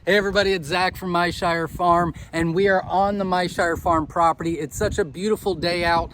Hey everybody, it's Zach from Myshire Farm, and we are on the Myshire Farm property. It's such a beautiful day out.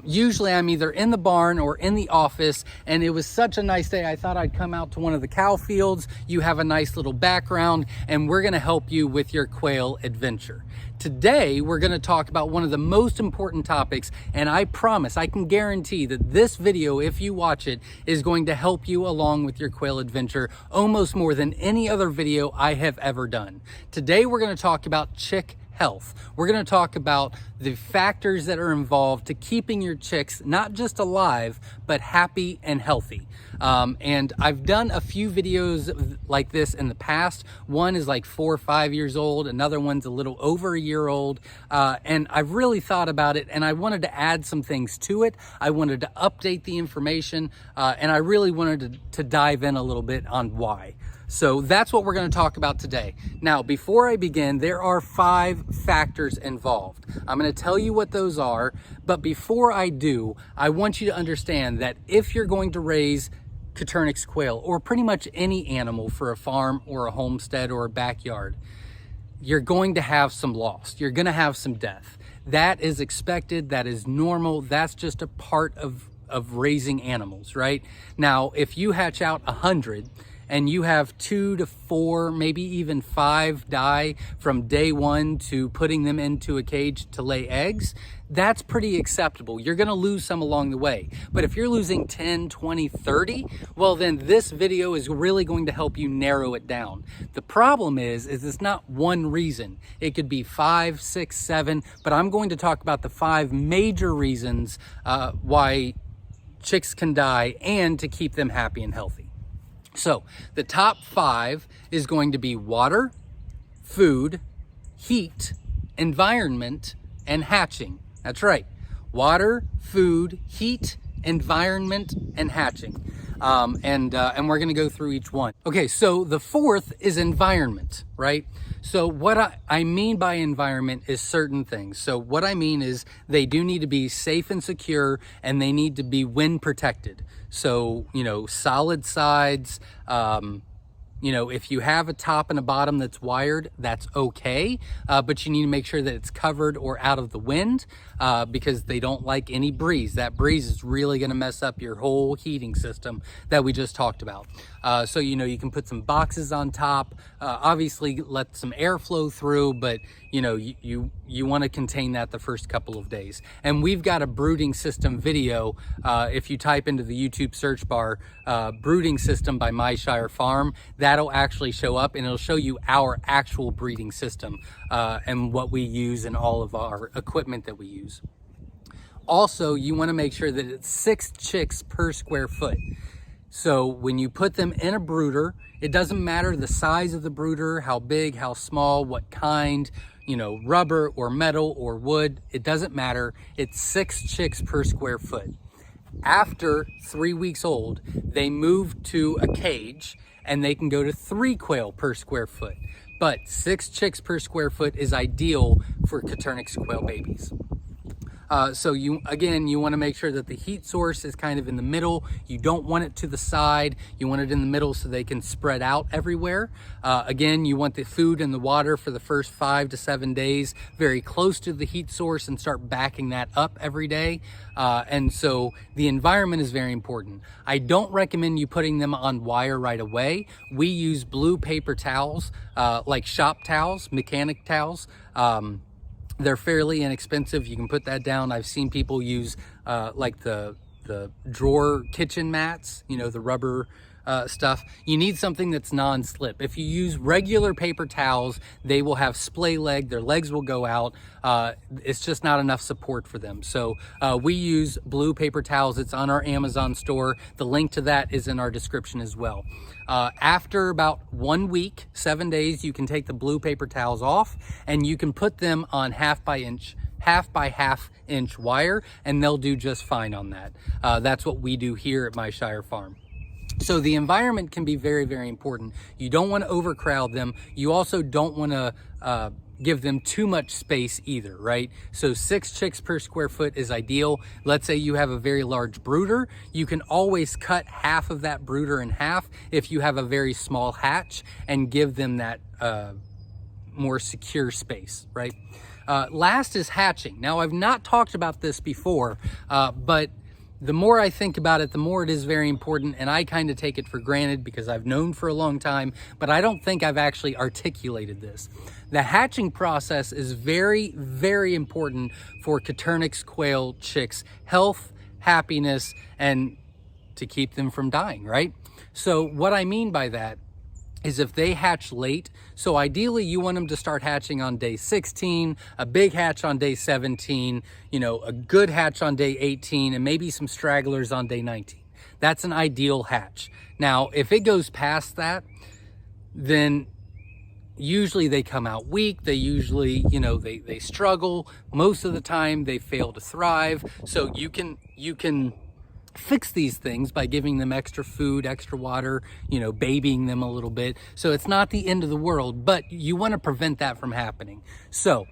Usually I'm either in the barn or in the office, and it was such a nice day. I thought I'd come out to one of the cow fields. You have a nice little background, and we're gonna help you with your quail adventure. Today, we're gonna talk about one of the most important topics, and I promise, I can guarantee that this video, if you watch it, is going to help you along with your quail adventure almost more than any other video I have ever done. Today, we're gonna talk about chick health. We're gonna talk about the factors that are involved to keeping your chicks not just alive, but happy and healthy. And I've done a few videos like this in the past. One is like 4 or 5 years old. Another one's a little over a year old. And I've really thought about it, and I wanted to add some things to it. I wanted to update the information, and I really wanted to dive in a little bit on why. So that's what we're going to talk about today. Now, before I begin, there are 5 factors involved. I'm going to tell you what those are, but before I do, I want you to understand that if you're going to raise Coturnix quail, or pretty much any animal for a farm or a homestead or a backyard, you're going to have some loss. You're going to have some death. That is expected. That is normal. That's just a part of raising animals, right? Now, if you hatch out 100, and you have 2 to 4, maybe even 5 die from day 1 to putting them into a cage to lay eggs, that's pretty acceptable. You're gonna lose some along the way. But if you're losing 10, 20, 30, well then this video is really going to help you narrow it down. The problem is it's not one reason. It could be 5, 6, 7, but I'm going to talk about the 5 major reasons why chicks can die and to keep them happy and healthy. So the top 5 is going to be water, food, heat, environment, and hatching. That's right. Water, food, heat, environment, and hatching. And we're going to go through each one. Okay, so the 4th is environment, right? So what I mean by environment is certain things. So what I mean is they do need to be safe and secure, and they need to be wind protected. So, you know, solid sides, you know, if you have a top and a bottom that's wired, that's okay, but you need to make sure that it's covered or out of the wind because they don't like any breeze. That breeze is really going to mess up your whole heating system that we just talked about. So, you know, you can put some boxes on top, obviously let some air flow through, but, you know, you want to contain that the first couple of days. And we've got a brooding system video. If you type into the YouTube search bar, brooding system by Myshire Farm, that'll actually show up, and it'll show you our actual breeding system and what we use and all of our equipment that we use. Also, you want to make sure that it's 6 chicks per square foot. So when you put them in a brooder, it doesn't matter the size of the brooder, how big, how small, what kind, you know, rubber or metal or wood, it doesn't matter. It's 6 chicks per square foot. After 3 weeks old, they move to a cage, and they can go to 3 quail per square foot. But 6 chicks per square foot is ideal for Coturnix quail babies. So you want to make sure that the heat source is kind of in the middle. You don't want it to the side. You want it in the middle so they can spread out everywhere. Again, you want the food and the water for the first 5 to 7 days very close to the heat source, and start backing that up every day. And so the environment is very important. I don't recommend you putting them on wire right away. We use blue paper towels, like shop towels, mechanic towels. They're fairly inexpensive. You can put that down. I've seen people use like the drawer kitchen mats, you know, the rubber stuff. You need something that's non-slip. If you use regular paper towels, they will have splay leg. Their legs will go out. It's just not enough support for them. So we use blue paper towels. It's on our Amazon store. The link to that is in our description as well. After about 1 week, 7 days, you can take the blue paper towels off, and you can put them on half by half inch wire, and they'll do just fine on that. That's what we do here at Myshire Farm. So the environment can be very, very important. You don't want to overcrowd them. You also don't want to give them too much space either, right? So 6 chicks per square foot is ideal. Let's say you have a very large brooder. You can always cut half of that brooder in half if you have a very small hatch and give them that more secure space, right? Last is hatching. Now, I've not talked about this before, but the more I think about it, the more it is very important, and I kind of take it for granted because I've known for a long time, but I don't think I've actually articulated this. The hatching process is very, very important for Coturnix quail chicks' health, happiness, and to keep them from dying, right? So what I mean by that is if they hatch late, so ideally you want them to start hatching on day 16, a big hatch on day 17, you know, a good hatch on day 18, and maybe some stragglers on day 19. That's an ideal hatch. Now, if it goes past that, then usually they come out weak. They usually, you know, they struggle. Most of the time they fail to thrive. So you can fix these things by giving them extra food, extra water, you know, babying them a little bit. So it's not the end of the world, but you want to prevent that from happening. So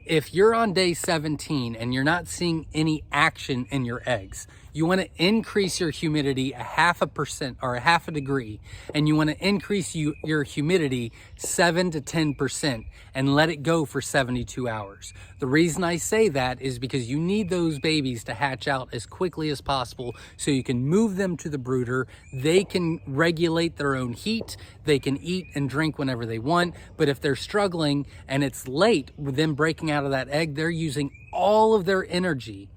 if you're on day 17 and you're not seeing any action in your eggs, you want to increase your humidity 0.5% or 0.5 degree, and you want to increase your humidity 7 to 10% and let it go for 72 hours. The reason I say that is because you need those babies to hatch out as quickly as possible so you can move them to the brooder. They can regulate their own heat. They can eat and drink whenever they want. But if they're struggling and it's late with them breaking out of that egg, they're using all of their energy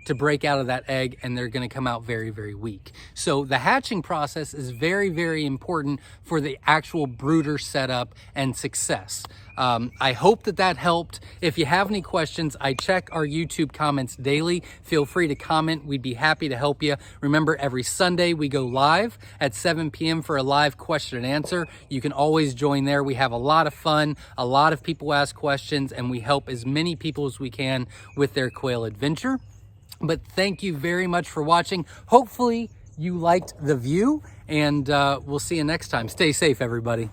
to break out of that egg, and they're going to come out very, very weak. So the hatching process is very, very important for the actual brooder setup and success. I hope that helped. If you have any questions, I check our YouTube comments daily. Feel free to comment. We'd be happy to help you. Remember, every Sunday we go live at 7 p.m. for a live question and answer. You can always join there. We have a lot of fun. A lot of people ask questions, and we help as many people as we can with their quail adventure. But thank you very much for watching. Hopefully you liked the view, and we'll see you next time. Stay safe, everybody.